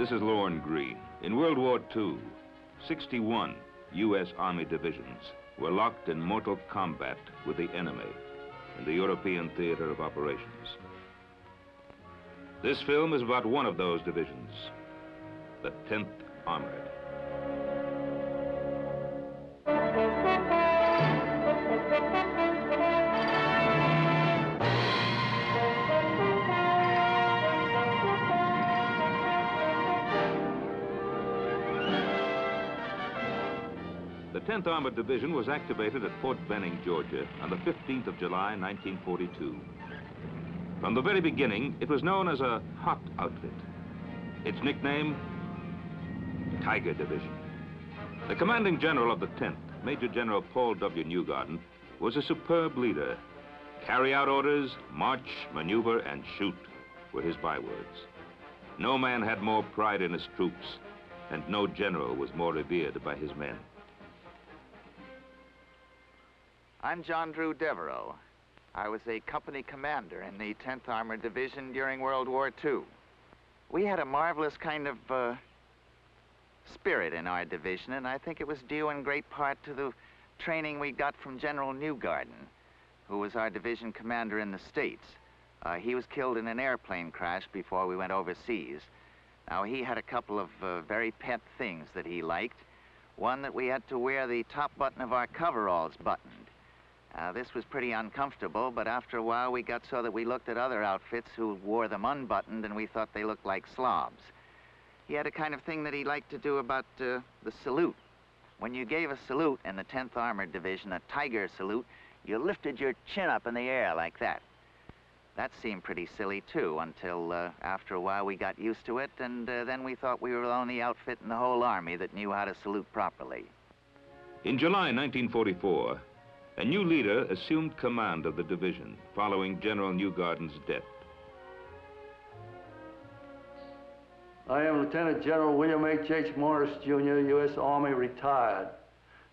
This is Lorne Greene. In World War II, 61 U.S. Army divisions were locked in mortal combat with the enemy in the European theater of operations. This film is about one of those divisions, the 10th Armored. The 10th Armored Division was activated at Fort Benning, Georgia, on the 15th of July, 1942. From the very beginning, it was known as a hot outfit. Its nickname, Tiger Division. The commanding general of the 10th, Major General Paul W. Newgarden, was a superb leader. Carry out orders, march, maneuver, and shoot were his bywords. No man had more pride in his troops, and no general was more revered by his men. I'm John Drew Devereaux. I was a company commander in the 10th Armored Division during World War II. We had a marvelous kind of spirit in our division, and I think it was due in great part to the training we got from General Newgarden, who was our division commander in the States. He was killed in an airplane crash before we went overseas. Now, he had a couple of very pet things that he liked. One, that we had to wear the top button of our coveralls buttoned. This was pretty uncomfortable, but after a while we got so that we looked at other outfits who wore them unbuttoned and we thought they looked like slobs. He had a kind of thing that he liked to do about the salute. When you gave a salute in the 10th Armored Division, a tiger salute, you lifted your chin up in the air like that. That seemed pretty silly too, until after a while we got used to it, and then we thought we were the only outfit in the whole Army that knew how to salute properly. In July 1944, a new leader assumed command of the division following General Newgarden's death. I am Lieutenant General William H. Morris, Jr., U.S. Army, retired.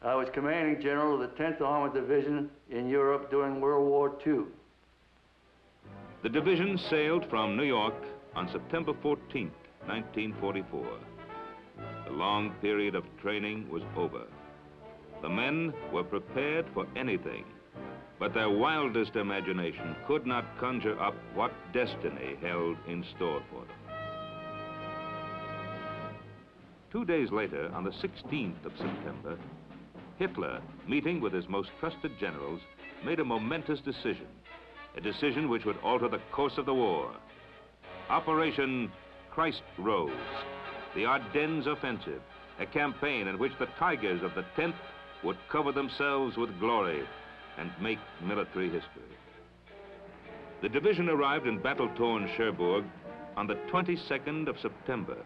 I was commanding general of the 10th Armored Division in Europe during World War II. The division sailed from New York on September 14, 1944. The long period of training was over. The men were prepared for anything, but their wildest imagination could not conjure up what destiny held in store for them. 2 days later, on the 16th of September, Hitler, meeting with his most trusted generals, made a momentous decision, a decision which would alter the course of the war. Operation Christ Rose, the Ardennes Offensive, a campaign in which the Tigers of the 10th would cover themselves with glory and make military history. The division arrived in battle-torn Cherbourg on the 22nd of September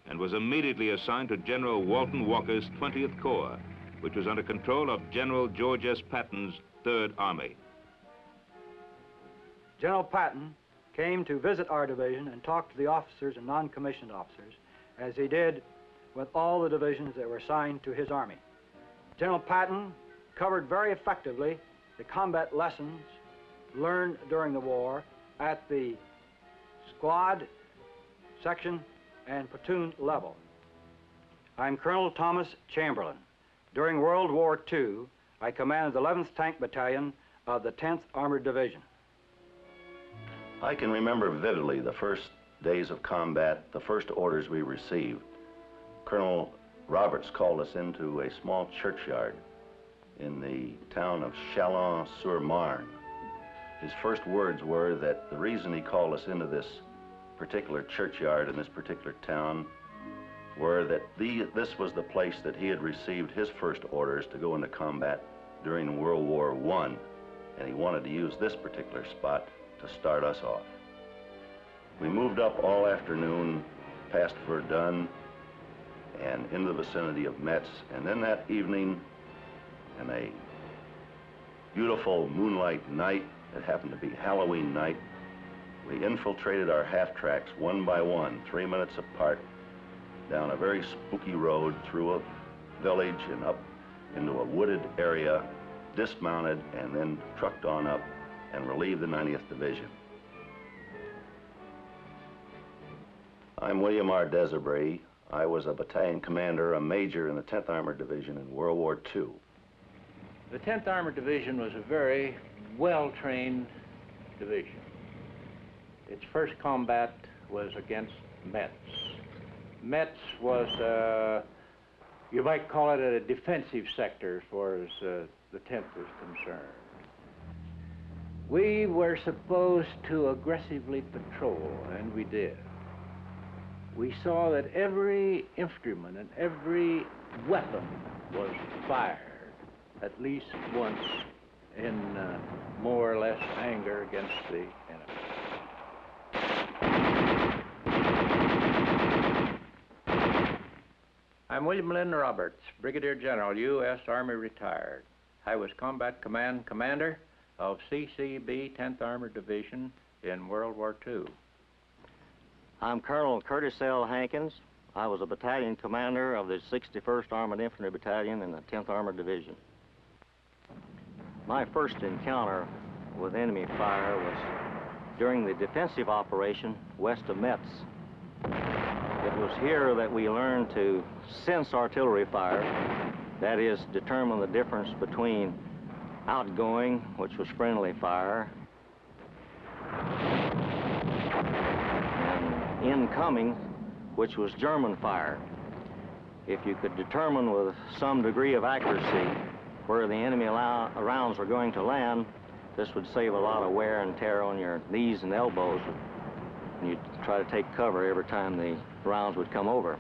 and was immediately assigned to General Walton Walker's 20th Corps, which was under control of General George S. Patton's 3rd Army. General Patton came to visit our division and talk to the officers and non-commissioned officers, as he did with all the divisions that were assigned to his army. General Patton covered very effectively the combat lessons learned during the war at the squad, section, and platoon level. I'm Colonel Thomas Chamberlain. During World War II, I commanded the 11th Tank Battalion of the 10th Armored Division. I can remember vividly the first days of combat, the first orders we received. Colonel Roberts called us into a small churchyard in the town of Chalon-sur-Marne. His first words were that the reason he called us into this particular churchyard in this particular town were that this was the place that he had received his first orders to go into combat during World War I, and he wanted to use this particular spot to start us off. We moved up all afternoon past Verdun and into the vicinity of Metz, and then that evening, in a beautiful moonlight night, it happened to be Halloween night, we infiltrated our half-tracks one by one, 3 minutes apart, down a very spooky road through a village and up into a wooded area, dismounted, and then trucked on up and relieved the 90th Division. I'm William R. Desabry. I was a battalion commander, a major in the 10th Armored Division in World War II. The 10th Armored Division was a very well-trained division. Its first combat was against Metz. Metz was, you might call it a defensive sector as far as the 10th was concerned. We were supposed to aggressively patrol, and we did. We saw that every instrument and every weapon was fired at least once in more or less anger against the enemy. I'm William Lynn Roberts, Brigadier General, U.S. Army retired. I was Combat Command Commander of CCB 10th Armored Division in World War II. I'm Colonel Curtis L. Hankins. I was a battalion commander of the 61st Armored Infantry Battalion in the 10th Armored Division. My first encounter with enemy fire was during the defensive operation west of Metz. It was here that we learned to sense artillery fire, that is, determine the difference between outgoing, which was friendly fire, incoming, which was German fire. If you could determine with some degree of accuracy where the enemy rounds were going to land, this would save a lot of wear and tear on your knees and elbows, and you'd try to take cover every time the rounds would come over.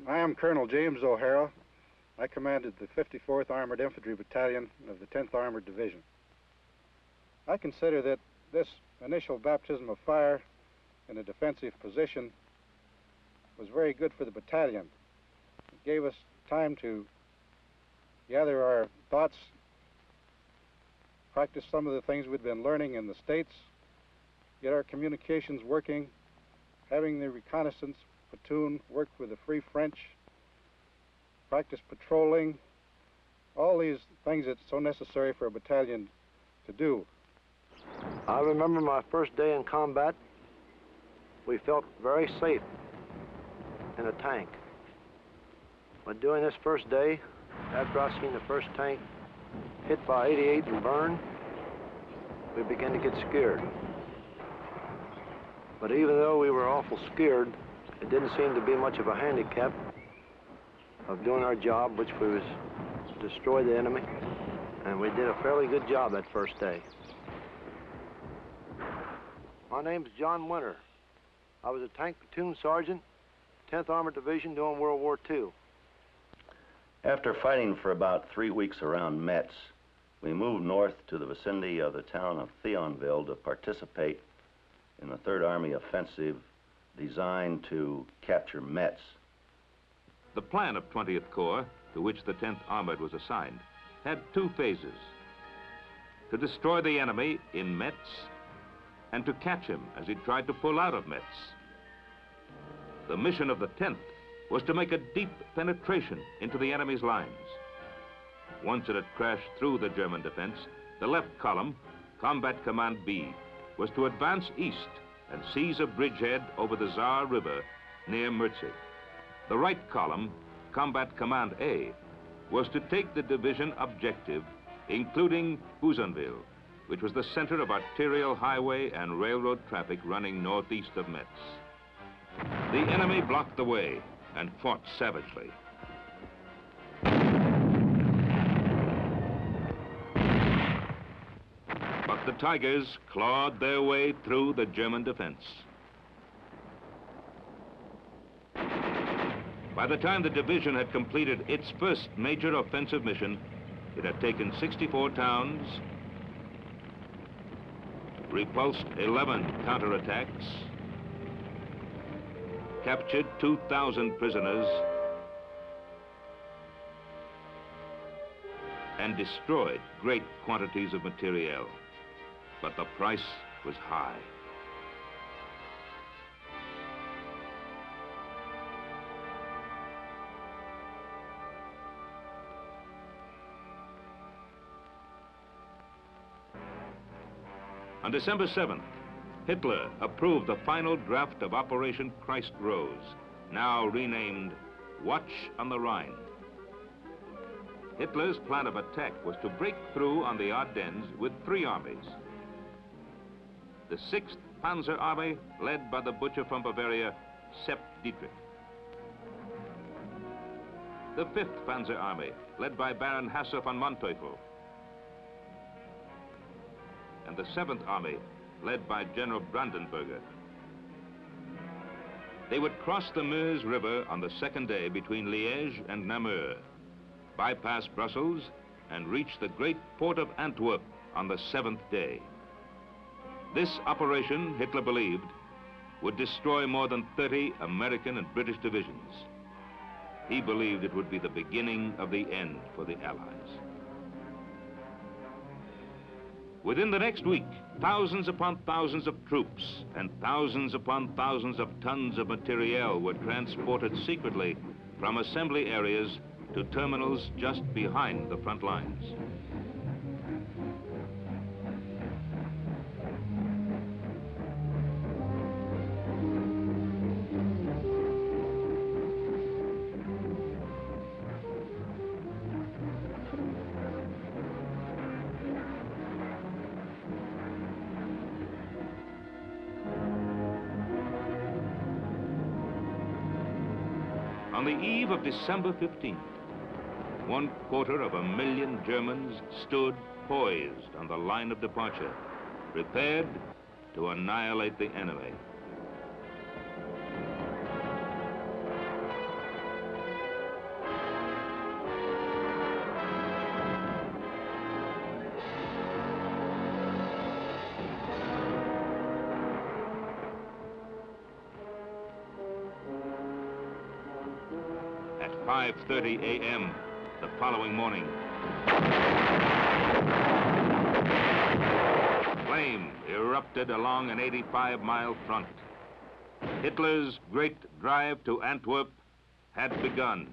I am Colonel James O'Hara. I commanded the 54th Armored Infantry Battalion of the 10th Armored Division. I consider that this initial baptism of fire in a defensive position was very good for the battalion. It gave us time to gather our thoughts, practice some of the things we'd been learning in the States, get our communications working, having the reconnaissance platoon work with the Free French, practice patrolling, all these things that's so necessary for a battalion to do. I remember my first day in combat. We felt very safe in a tank. But during this first day, after I seen the first tank hit by 88 and burned, we began to get scared. But even though we were awful scared, it didn't seem to be much of a handicap of doing our job, which was to destroy the enemy. And we did a fairly good job that first day. My name's John Winter. I was a tank platoon sergeant, 10th Armored Division during World War II. After fighting for about 3 weeks around Metz, we moved north to the vicinity of the town of Thionville to participate in the 3rd Army offensive designed to capture Metz. The plan of 20th Corps, to which the 10th Armored was assigned, had 2 phases: to destroy the enemy in Metz and to catch him as he tried to pull out of Metz. The mission of the 10th was to make a deep penetration into the enemy's lines. Once it had crashed through the German defense, the left column, Combat Command B, was to advance east and seize a bridgehead over the Saar River near Merzig. The right column, Combat Command A, was to take the division objective, including Bouzenville, which was the center of arterial highway and railroad traffic running northeast of Metz. The enemy blocked the way and fought savagely. But the Tigers clawed their way through the German defense. By the time the division had completed its first major offensive mission, it had taken 64 towns, repulsed 11 counterattacks, captured 2,000 prisoners, and destroyed great quantities of materiel. But the price was high. On December 7th, Hitler approved the final draft of Operation Christ Rose, now renamed Watch on the Rhine. Hitler's plan of attack was to break through on the Ardennes with 3 armies. The 6th Panzer Army, led by the butcher from Bavaria, Sepp Dietrich. The 5th Panzer Army, led by Baron Hasse von Manteuffel. And the 7th Army, led by General Brandenberger. They would cross the Meuse River on the 2nd day between Liège and Namur, bypass Brussels, and reach the great port of Antwerp on the 7th day. This operation, Hitler believed, would destroy more than 30 American and British divisions. He believed it would be the beginning of the end for the Allies. Within the next week, thousands upon thousands of troops and thousands upon thousands of tons of materiel were transported secretly from assembly areas to terminals just behind the front lines. On the eve of December 15th, 250,000 Germans stood poised on the line of departure, prepared to annihilate the enemy. At 5:30 a.m. the following morning, flame erupted along an 85-mile front. Hitler's great drive to Antwerp had begun.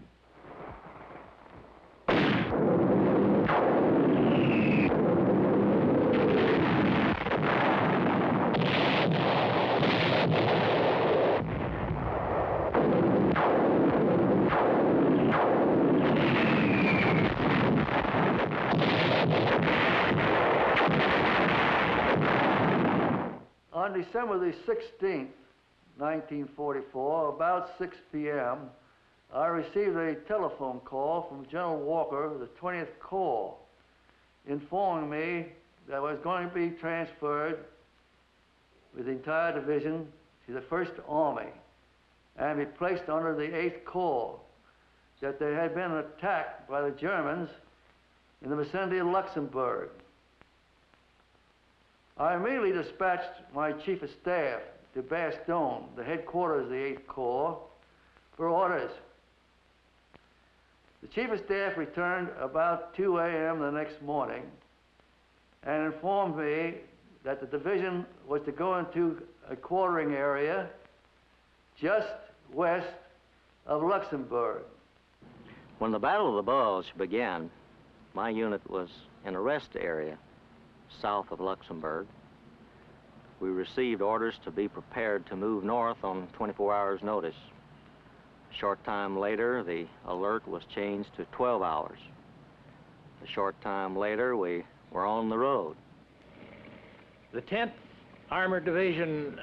On December the 16th, 1944, about 6 p.m., I received a telephone call from General Walker of the 20th Corps, informing me that I was going to be transferred with the entire division to the 1st Army and be placed under the 8th Corps, that there had been an attack by the Germans in the vicinity of Luxembourg. I immediately dispatched my Chief of Staff to Bastogne, the headquarters of the 8th Corps, for orders. The Chief of Staff returned about 2 a.m. the next morning and informed me that the division was to go into a quartering area just west of Luxembourg. When the Battle of the Bulge began, my unit was in a rest area south of Luxembourg. We received orders to be prepared to move north on 24 hours' notice. A short time later, the alert was changed to 12 hours. A short time later, we were on the road. The 10th Armored Division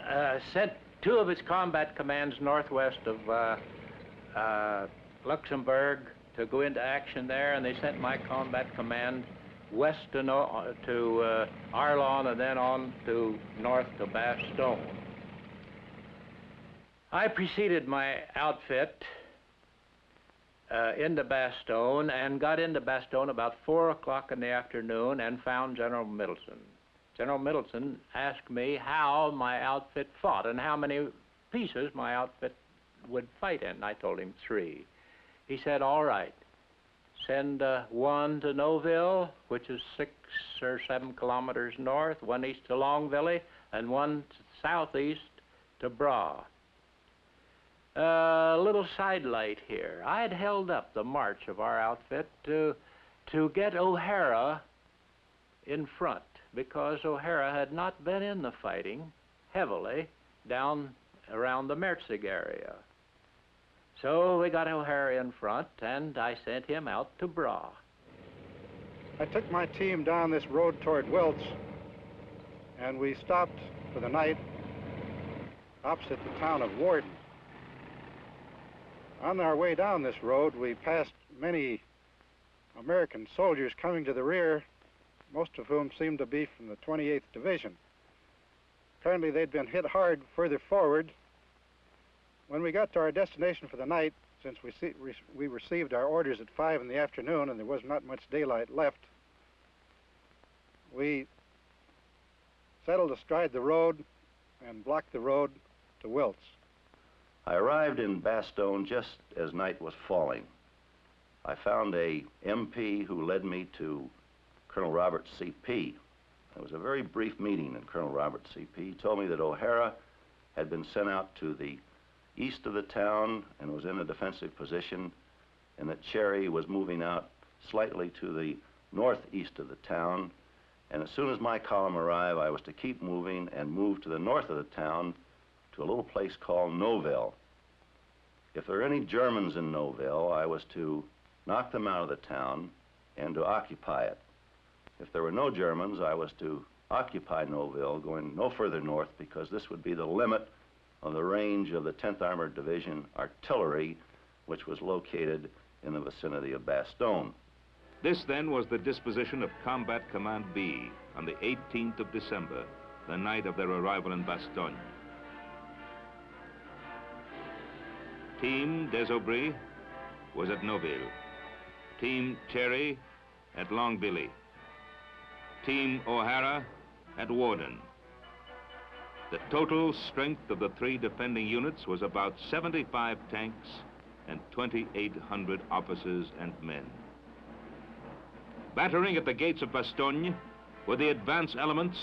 sent 2 of its combat commands northwest of Luxembourg to go into action there, and they sent my combat command west to Arlon and then on to north to Bastogne. I preceded my outfit into Bastogne and got into Bastogne about 4 o'clock in the afternoon and found General Middleton. General Middleton asked me how my outfit fought and how many pieces my outfit would fight in. I told him 3. He said, all right. Send 1 to Noville, which is 6 or 7 kilometers north, 1 east to Longville, and 1 southeast to Bras. A little sidelight here. I had held up the march of our outfit to get O'Hara in front. because O'Hara had not been in the fighting heavily down around the Merzig area. So we got O'Hara in front, and I sent him out to Bra. I took my team down this road toward Wiltz, and we stopped for the night opposite the town of Warden. On our way down this road, we passed many American soldiers coming to the rear, most of whom seemed to be from the 28th Division. Apparently they'd been hit hard further forward. When we got to our destination for the night, since we received our orders at 5 in the afternoon and there was not much daylight left, we settled astride the road and blocked the road to Wiltz. I arrived in Bastogne just as night was falling. I found a MP who led me to Colonel Robert C.P. It was a very brief meeting in Colonel Robert C.P. He told me that O'Hara had been sent out to the east of the town and was in a defensive position, and that Cherry was moving out slightly to the northeast of the town. And as soon as my column arrived, I was to keep moving and move to the north of the town to a little place called Novelle. If there were any Germans in Novelle, I was to knock them out of the town and to occupy it. If there were no Germans, I was to occupy Novelle, going no further north, because this would be the limit of the range of the 10th Armored Division artillery, which was located in the vicinity of Bastogne. This then was the disposition of Combat Command B on the 18th of December, the night of their arrival in Bastogne. Team des Aubry was at Noville. Team Cherry at Longbilly. Team O'Hara at Warden. The total strength of the three defending units was about 75 tanks and 2,800 officers and men. Battering at the gates of Bastogne were the advance elements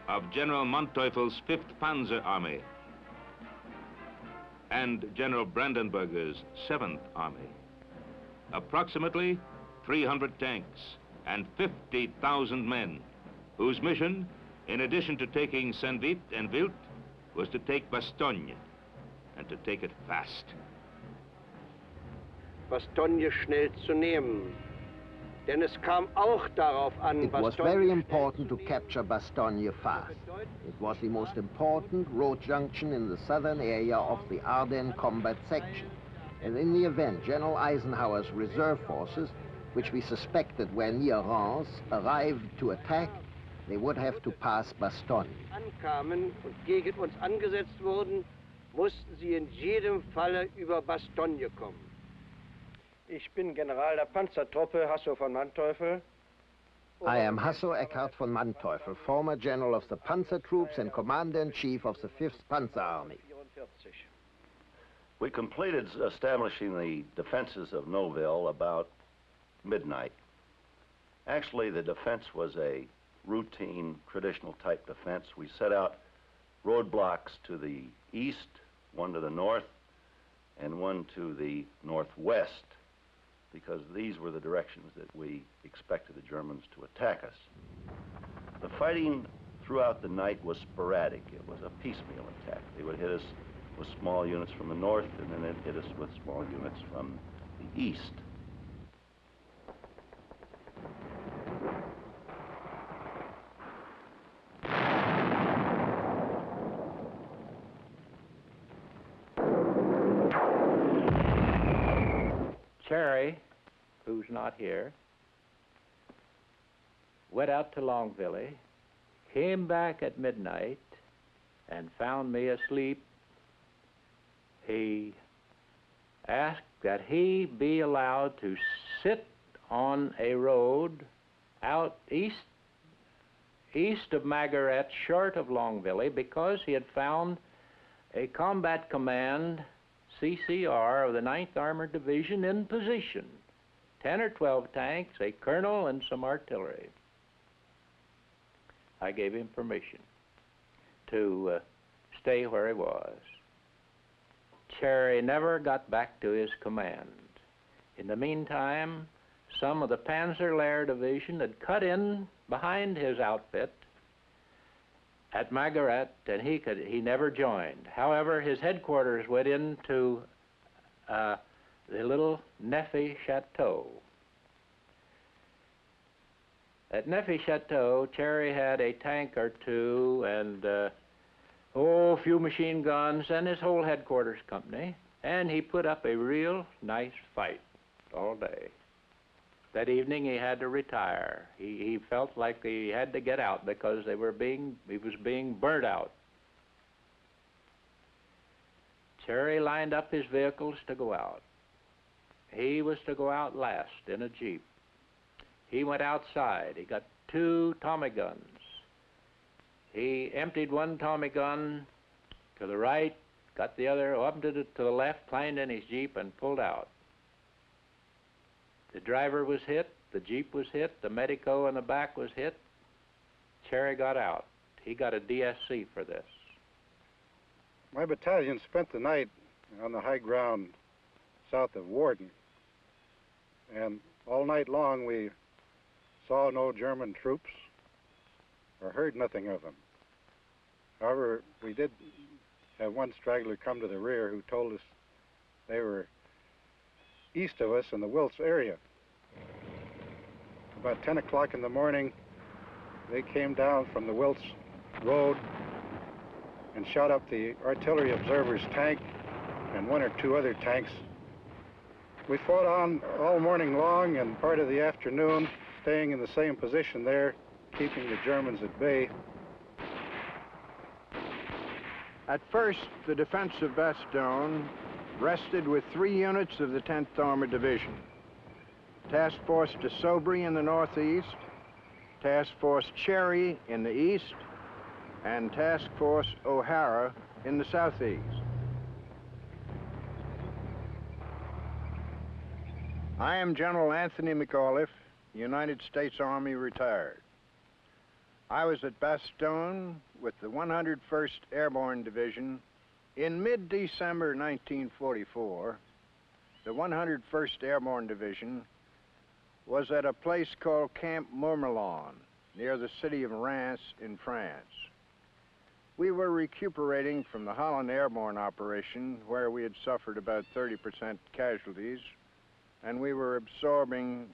of General Manteuffel's 5th Panzer Army and General Brandenburger's 7th Army. Approximately 300 tanks and 50,000 men, whose mission, in addition to taking Saint-Vith and Wild, was to take Bastogne, and to take it fast. Bastogne schnell zu nehmen. Denn es kam auch darauf an, it was very important to capture Bastogne fast. It was the most important road junction in the southern area of the Ardennes combat section. And in the event General Eisenhower's reserve forces, which we suspected were near Reims, arrived to attack, they would have to pass Bastogne. Ankamen und gegen uns angesetzt wurden, mussten sie in jedem Falle über Bastogne kommen. Ich bin General der Panzertruppe Hasso von Manteuffel. I am Hasso Eckhard von Manteuffel, former general of the Panzer Troops and commander-in-chief of the 5th Panzer Army. We completed establishing the defenses of Novelle about midnight. Actually, the defense was a routine, traditional type defense. We set out roadblocks to the east, one to the north, and one to the northwest, because these were the directions that we expected the Germans to attack us. The fighting throughout the night was sporadic. It was a piecemeal attack. They would hit us with small units from the north, and then they'd hit us with small units from the east. Cherry, who's not here, went out to Longbilly, came back at midnight, and found me asleep. He asked that he be allowed to sit on a road out east of Margaret, short of Longbilly, because he had found a combat command CCR of the 9th Armored Division in position. 10 or 12 tanks, a colonel, and some artillery. I gave him permission to stay where he was. Cherry never got back to his command. In the meantime, some of the Panzer Lehr Division had cut in behind his outfit at Margaret, and he never joined. However, his headquarters went into the little Neffy Chateau. At Neffy Chateau, Cherry had a tank or two and a few machine guns and his whole headquarters company, and he put up a real nice fight all day. That evening he had to retire. He felt like he had to get out because he was being burnt out. Cherry lined up his vehicles to go out. He was to go out last in a Jeep. He went outside. He got 2 Tommy guns. He emptied one Tommy gun to the right, got the other, emptied it to the left, climbed in his Jeep, and pulled out. The driver was hit, the Jeep was hit, the medico in the back was hit. Cherry got out. He got a DSC for this. My battalion spent the night on the high ground south of Warden, and all night long we saw no German troops or heard nothing of them. However, we did have one straggler come to the rear who told us they were east of us in the Wiltz area. About 10 o'clock in the morning, they came down from the Wiltz Road and shot up the artillery observer's tank and 1 or 2 other tanks. We fought on all morning long and part of the afternoon, staying in the same position there, keeping the Germans at bay. At first, the defense of Bastogne rested with 3 units of the 10th Armored Division. Task Force de Sobry in the northeast, Task Force Cherry in the east, and Task Force O'Hara in the southeast. I am General Anthony McAuliffe, United States Army retired. I was at Bastogne with the 101st Airborne Division in mid-December 1944. The 101st Airborne Division was at a place called Camp Mourmelon, near the city of Reims in France. We were recuperating from the Holland Airborne operation, where we had suffered about 30% casualties, and we were absorbing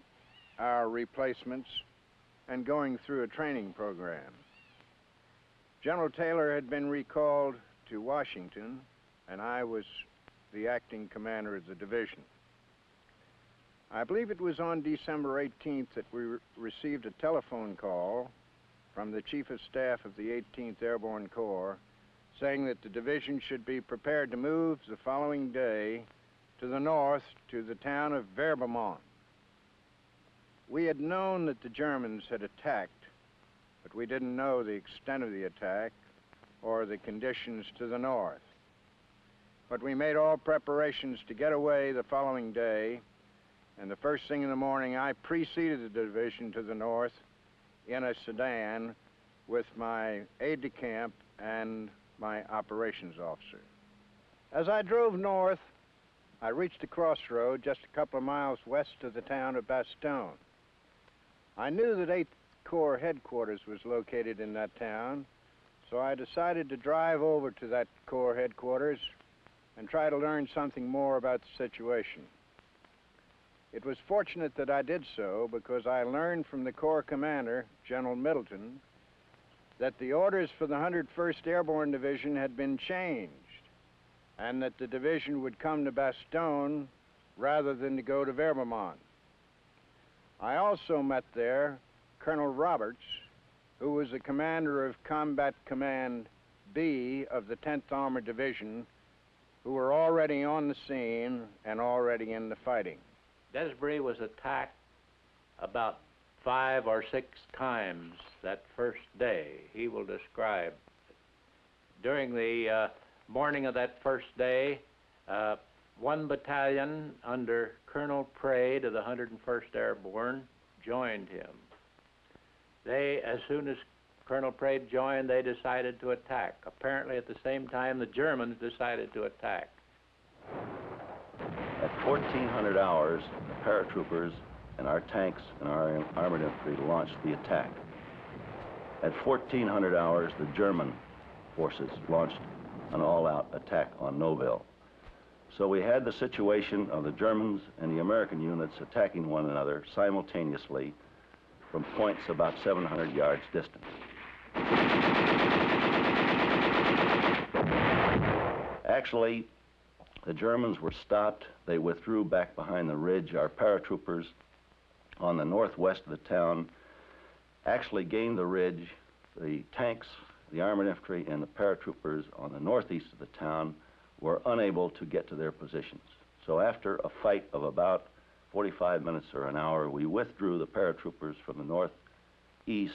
our replacements and going through a training program. General Taylor had been recalled to Washington, and I was the acting commander of the division. I believe it was on December 18th that we received a telephone call from the Chief of Staff of the 18th Airborne Corps saying that the division should be prepared to move the following day to the north to the town of Verbemont. We had known that the Germans had attacked, but we didn't know the extent of the attack or the conditions to the north. But we made all preparations to get away the following day, and the first thing in the morning I preceded the division to the north in a sedan with my aide-de-camp and my operations officer. As I drove north, I reached a crossroad just a couple of miles west of the town of Bastogne. I knew that 8th Corps headquarters was located in that town, so I decided to drive over to that Corps headquarters and try to learn something more about the situation. It was fortunate that I did so because I learned from the Corps commander, General Middleton, that the orders for the 101st Airborne Division had been changed and that the division would come to Bastogne rather than to go to Verbemont. I also met there Colonel Roberts, who was the commander of Combat Command B of the 10th Armored Division, who were already on the scene and already in the fighting. Desbury was attacked about 5 or 6 times that first day. He will describe. During the morning of that first day, one battalion under Colonel Praed of the 101st Airborne joined him. As soon as Colonel Praed joined, they decided to attack. Apparently at the same time, the Germans decided to attack. At 1400 hours, the paratroopers and our tanks and our armored infantry launched the attack. At 1400 hours, the German forces launched an all-out attack on Noville. So we had the situation of the Germans and the American units attacking one another simultaneously from points about 700 yards distant. Actually, the Germans were stopped. They withdrew back behind the ridge. Our paratroopers on the northwest of the town actually gained the ridge. The tanks, the armored infantry, and the paratroopers on the northeast of the town were unable to get to their positions. So after a fight of about 45 minutes or an hour, we withdrew the paratroopers from the northeast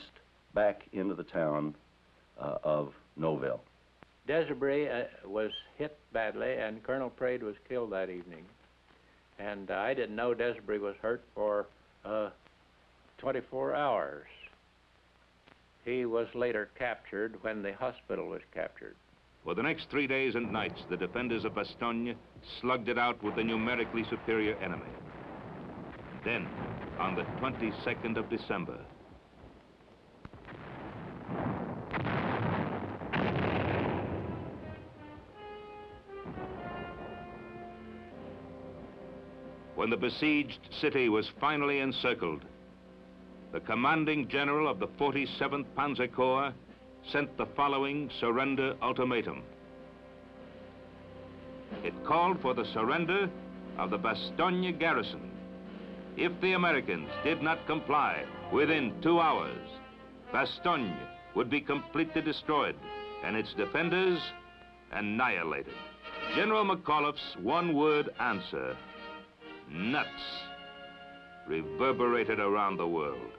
back into the town of Noville. Desiree was hit badly, and Colonel Prade was killed that evening. And I didn't know Desiree was hurt for 24 hours. He was later captured when the hospital was captured. For the next 3 days and nights, the defenders of Bastogne slugged it out with the numerically superior enemy. Then, on the 22nd of December, when the besieged city was finally encircled, the commanding general of the 47th Panzer Corps sent the following surrender ultimatum. It called for the surrender of the Bastogne garrison. If the Americans did not comply within 2 hours, Bastogne would be completely destroyed and its defenders annihilated. General McAuliffe's one-word answer, nuts, reverberated around the world.